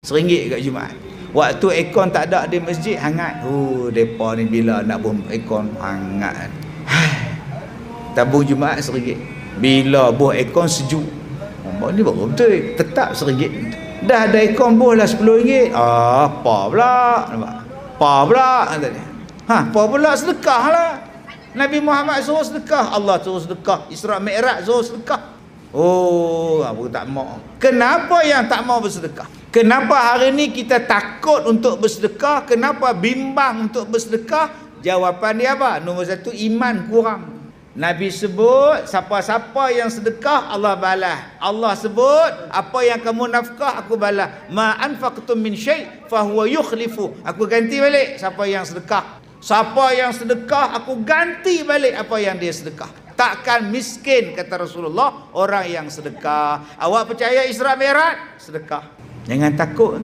RM1 kat Jumaat. Waktu aircon tak ada di masjid, hangat. Depa ni bila nak buh aircon hangat. Tabung Jumaat RM1. Bila buh aircon sejuk. Ni baru betul. Tetap RM1. Dah ada aircon buh lah RM10. Apa pula? Apa pula? Apa pula sedekah lah. Nabi Muhammad suruh sedekah. Allah suruh sedekah. Isra Mi'raj suruh sedekah. Aku tak mau. Kenapa yang tak mau bersedekah? Kenapa hari ni kita takut untuk bersedekah? Kenapa bimbang untuk bersedekah? Jawapan dia apa? Nombor satu, iman kurang. Nabi sebut, siapa-siapa yang sedekah, Allah balas. Allah sebut, apa yang kamu nafkah, aku balas. Ma anfaqtum min syai' fahuwa yukhlifu. Aku ganti balik siapa yang sedekah. Siapa yang sedekah, aku ganti balik apa yang dia sedekah. Takkan miskin, kata Rasulullah, orang yang sedekah. Awak percaya Isra Mi'raj? Sedekah. Jangan takut.